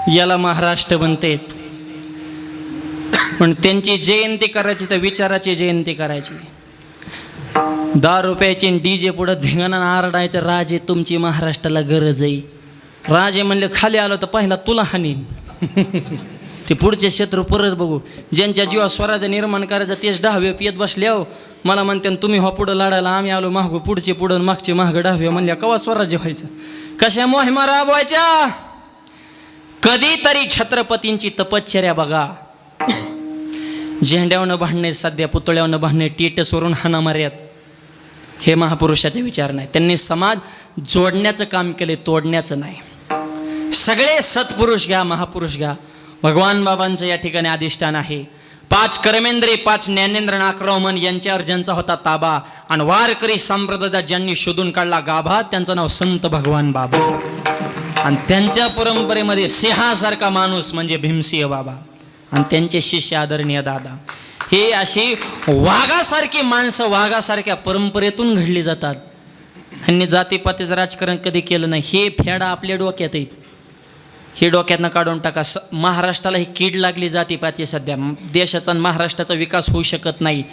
याला महाराष्ट्र बनते. पण त्यांची जयंती करायची तर विचाराची जयंती करायची. 10 रुपयाची डीजे पुढं धिंगाणा आरडायचं, राजे तुमची महाराष्ट्राला गरज आहे. राजे म्हणले खाली आलो तर पहिला तुला हानीन. ते पुढचे शत्रू परत बघू. ज्यांच्या जीवा स्वराज्य निर्माण करायचं तेच डाहवे पियत बसले. हो मला म्हणते तुम्ही हो पुढं लढायला, आम्ही आलो मागं, पुढचे पुढं मागचे मागं डाहवे. म्हणल्या कवा स्वराज्य व्हायचं, कशा मोहिमा राबवायच्या. कधीतरी छत्रपतींची तपश्चर्या बघा. झेंड्यावनं भांडणे, सध्या पुतळ्यावनं भांडणे, टेटसवरून हाना मार्यात, हे महापुरुषाचे विचार नाही. त्यांनी समाज जोडण्याचं काम केले, तोडण्याचं नाही. सगळे सत्पुरुष घ्या, महापुरुष घ्या. भगवान बाबांचं या ठिकाणी अधिष्ठान आहे. 5 कर्मेंद्रे, 5 ज्ञानेंद्र नाकराव मन यांच्यावर ज्यांचा होता ताबा आणि वारकरी संप्रदायात ज्यांनी शोधून काढला गाभा, त्यांचं नाव संत भगवान बाबा. आणि त्यांच्या परंपरेमध्ये सिंहासारखा माणूस म्हणजे भीमसिंह बाबा आणि त्यांचे शिष्य आदरणीय दादा. हे अशी वाघासारखी माणसं वाघासारख्या परंपरेतून घडली जातात. ह्यांनी जातीपातीचं राजकारण कधी केलं नाही. हे फेडा आपल्या डोक्यात आहेत, हे डोक्यातनं काढून टाका. महाराष्ट्राला ही कीड लागली जातीपाती. सध्या देशाचा आणि महाराष्ट्राचा विकास होऊ शकत नाही.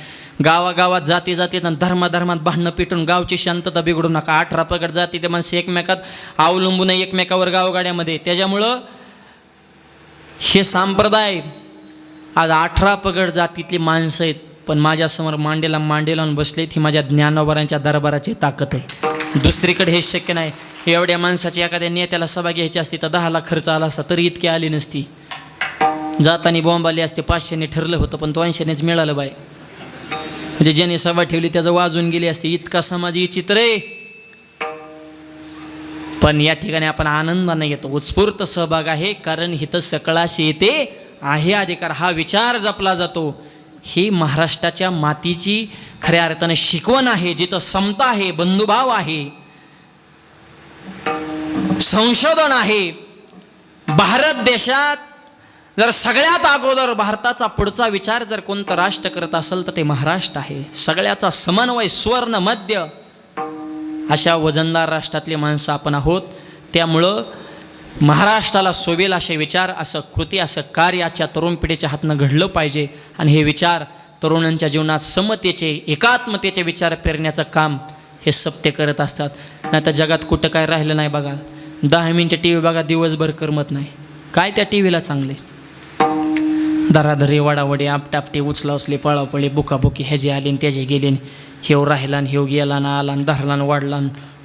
गावागावात जाती जातीत आणि धर्माधर्मात भांडणं पिटून गावची शांतता बिघडू नका. 18 पगड जाती ते माणसं एकमेकात अवलंबून एकमेकावर गावगाड्यामध्ये. त्याच्यामुळं हे संप्रदाय आज 18 पगड जातीतली माणसं आहेत. पण माझ्यासमोर मांडेला लावून बसलेत. ही माझ्या ज्ञानोबारांच्या दरबाराची ताकद आहे. दुसरीकडे हे शक्य नाही. एवढ्या माणसाची एखाद्या नेत्याला सभा घ्यायची असती तर 10 लाख खर्च आला असता तरी इतकी आली नसती. जातानी बॉम्ब आली असते. 500ने ठरलं होतं पण 200नेच मिळालं बाय. म्हणजे ज्याने सभा ठेवली त्याचं वाजून गेली असते. इतका समाज विचित्र आहे. पण या ठिकाणी आपण आनंदाने येतो, उत्स्फूर्त सहभाग आहे. कारण इथं सकळाशी येते आहे अधिकार, हा विचार जपला जातो. ही महाराष्ट्राच्या मातीची खऱ्या अर्थाने शिकवण आहे. जिथं समता आहे, बंधुभाव आहे, संशोधन आहे. भारत देशात जर सगळ्यात अगोदर भारताचा पुढचा विचार जर कोणतं राष्ट्र करत असेल तर ते महाराष्ट्र आहे. सगळ्याचा समन्वय, सुवर्ण मध्य अशा वजनदार राष्ट्रातली माणसं आपण आहोत. त्यामुळं महाराष्ट्राला सोबेल असे विचार, असं कृती, असं कार्य आजच्या तरुण पिढीच्या हातनं घडलं पाहिजे. आणि हे विचार तरुणांच्या जीवनात समतेचे, एकात्मतेचे विचार पेरण्याचं काम हे सप्ते करत असतात. नाही तर जगात कुठं काय राहिलं नाही बघा. 10 मिनिटं टी व्ही बघा, दिवसभर करमत नाही. काय त्या टी व्हीला चांगले दरादरी, वाडावडी, आपटापटी, उचला उचली, पळापळी, बुकाबुकी, ह्याचे आले त्याचे गेले, हेव राहिला आणि हेव गेला ना, आला धरला वाढला,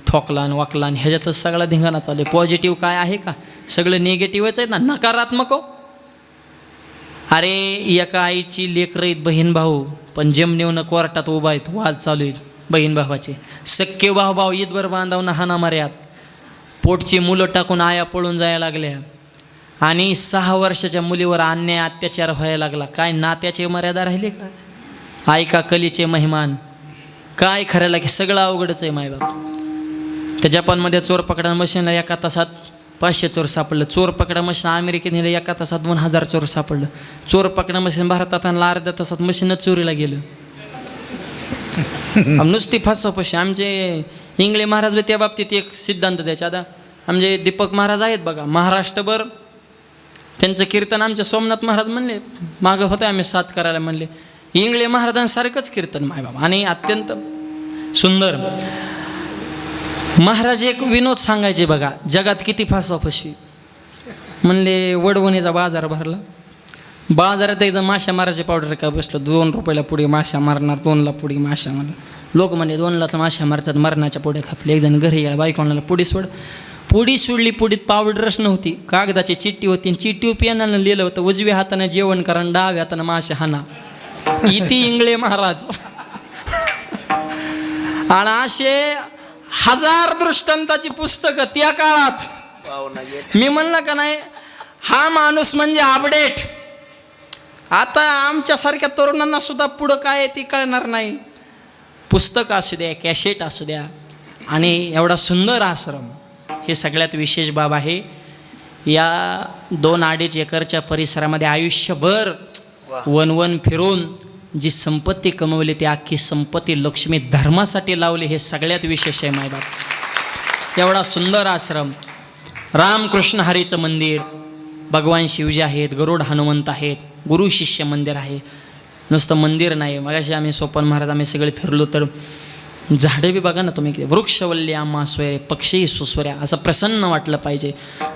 ठोकला वाकला, ह्याच्यातच सगळा धिंगाणा चालू. पॉझिटिव्ह काय आहे का? सगळं निगेटिव्हच आहेत ना, नकारात्मक. हो अरे एका आईची लेकरं आहेत बहीण भाऊ, पण जमनीवनं कोर्टात उभा आहेत, वाद चालू आहेत बहीण भावाचे. सख्खे भाऊ ईदभर बांधावून हाना मार्यात, पोटची मुलं टाकून आया पळून जायला लागल्या. आणि 6 वर्षाच्या मुलीवर अन्याय अत्याचार व्हायला लागला. काय नात्याचे मर्यादा राहिले का? ऐका कलीचे मेहमान, काय खऱ्याला की सगळं अवघडच आहे मायबाप. त्या जपानमध्ये चोर पकडा मशीनला एका तासात 500 चोर सापडलं. चोर पकडा मशीन अमेरिकेत नेलं, एका तासात 2000 चोर सापडलं. चोर पकडा मशीन भारतात आणला, अर्ध्या तासात मशीनच चोरीला गेलं. नुसती फासापशी. आमचे इंगळे महाराज त्या बाबतीत एक सिद्धांत द्यायचे. आता आमचे दीपक महाराज आहेत बघा, महाराष्ट्रभर त्यांचं कीर्तन आमचे सोमनाथ महाराज म्हणले, मागं होते आम्ही 7 करायला म्हणले. इंगळे महाराजांसारखंच कीर्तन मायबाबा आणि अत्यंत सुंदर. महाराज एक विनोद सांगायचे बघा, जगात किती फासाफशी. म्हणले वडवणीचा बाजार भरला, बाजारात एकदम माशा मारायचे पावडर का बसलं. 2 रुपयाला पुढे माशा मारणार, 2ला पुढे माशा मारणार. लोक म्हणजे 2लाच माशा मारतात, मरणाच्या पुढे खापले. एक जण घरी गेला, बायकोणाला पुढी सोड. पुढी सोडली, पुढीत पावडरच नव्हती, कागदाची चिठ्ठी होती. आणि चिठ्ठी पेनानं लिहिलं होतं, उजव्या हातानं जेवण करा, डाव्या हातानं माशा हाना. इथे इंगळे महाराज. आणि असे 1000 दृष्टांताची पुस्तकं त्या काळात. मी म्हणलं का नाही, हा माणूस म्हणजे अपडेट. आता आमच्यासारख्या तरुणांना सुद्धा पुढं काय आहे ती कळणार नाही. पुस्तक असू द्या, कॅसेट असू द्या, आणि एवढा सुंदर आश्रम, हे सगळ्यात विशेष बाब आहे. या 2-2.5 एकरच्या परिसरामध्ये आयुष्यभर वन फिरून जी संपत्ती कमवली ती अख्खी संपत्ती लक्ष्मी धर्मासाठी लावली, हे सगळ्यात विशेष आहे मायबाप. एवढा सुंदर आश्रम, रामकृष्ण हरीचं मंदिर, भगवान शिवजी आहेत, गरुड हनुमंत आहेत, गुरु शिष्य मंदिर आहे. नुसतं मंदिर नाही, मगाशी आम्ही सोपान महाराज आम्ही सगळे फिरलो तर झाडं बी बघा ना तुम्ही, वृक्षवल्ली आम्हा सोयरे पक्षी सुस्वऱ्या, असं प्रसन्न वाटलं पाहिजे.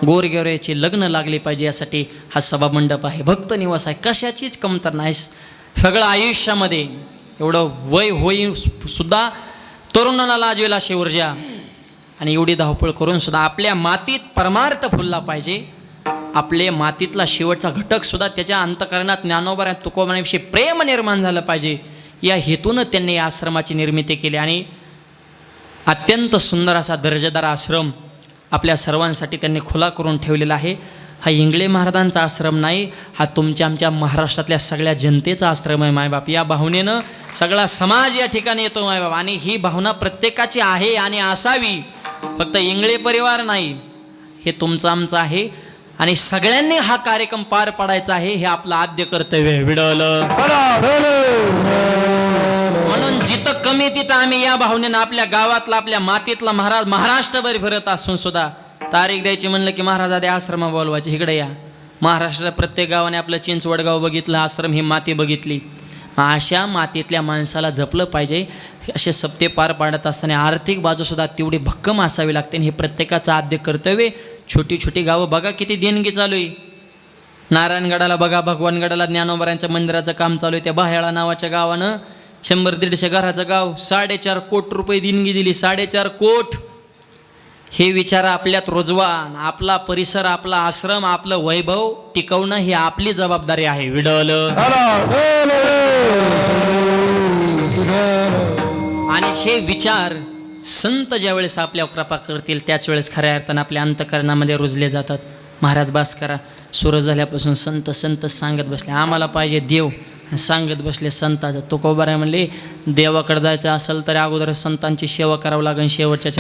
गोरगेवऱ्याची लग्न लागली पाहिजे यासाठी हा सभामंडप आहे, भक्त निवास आहे. कशाचीच कमतर नाही. सगळं आयुष्यामध्ये एवढं वय होई सुद्धा तरुणाला लाजवेल अशी ऊर्जा आणि एवढी धावपळ करून सुद्धा आपल्या मातीत परमार्थ फुलला पाहिजे. आपले मातीतला शेवटचा घटक सुद्धा त्याच्या अंतःकरणात ज्ञानोबा तुकोबांविषयी प्रेम निर्माण झालं पाहिजे, या हेतूनं त्यांनी या आश्रमाची निर्मिती केली. आणि अत्यंत सुंदर असा दर्जेदार आश्रम आपल्या सर्वांसाठी त्यांनी खुला करून ठेवलेला आहे. हा इंगळे महाराजांचा आश्रम नाही, हा तुमच्या आमच्या महाराष्ट्रातल्या सगळ्या जनतेचा आश्रम आहे मायबाप. या भावनेनं सगळा समाज या ठिकाणी येतो मायबाप. आणि ही भावना प्रत्येकाची आहे आणि असावी, फक्त इंगळे परिवार नाही, हे तुमचं आमचं आहे. आणि सगळ्यांनी हा कार्यक्रम पार पाडायचा आहे, हे आपलं आद्य कर्तव्य आहे. विडवलं म्हणून जिथं कमी तिथं आम्ही या भावनेनं आपल्या गावातला आपल्या मातीतला महाराज महाराष्ट्रभर फिरत असून सुद्धा तारीख द्यायची म्हणलं की महाराज आधी आश्रम बोलवायचे, इकडे या. महाराष्ट्रात प्रत्येक गावाने आपलं चिंचवडगाव बघितलं, आश्रम ही माती बघितली. अशा मातीतल्या माणसाला जपलं पाहिजे. असे सप्ते पार पाडत असताना आर्थिक बाजूसुद्धा तेवढी भक्कम असावी लागते. हे प्रत्येकाचं आद्य कर्तव्य. छोटी छोटी गावं बघा किती देणगी चालू आहे. नारायणगडाला बघा, भगवानगडाला ज्ञानोबारांचं मंदिराचं काम चालू आहे. त्या बाहेळा नावाच्या गावानं 100-150 घराचं गाव 4.5 कोटी रुपये देणगी दिली. 4.5 कोटी. हे विचार आपल्यात रोजवा. आपला परिसर, आपला आश्रम, आपलं वैभव टिकवणं ही आपली जबाबदारी आहे. विडवलं आणि हे विचार संत ज्यावेळेस आपल्यावर कृपा करतील त्याच वेळेस खऱ्या अर्थानं आपल्या अंतःकरणामध्ये रुजले जातात. महाराज बास करा. सुरू झाल्यापासून संत संत सांगत बसले, आम्हाला पाहिजे देव, सांगत बसले संताचं. तुकोबाराय म्हणले देवाकडे जायचं असेल तर अगोदर संतांची सेवा करावं लागेल. शेवटच्या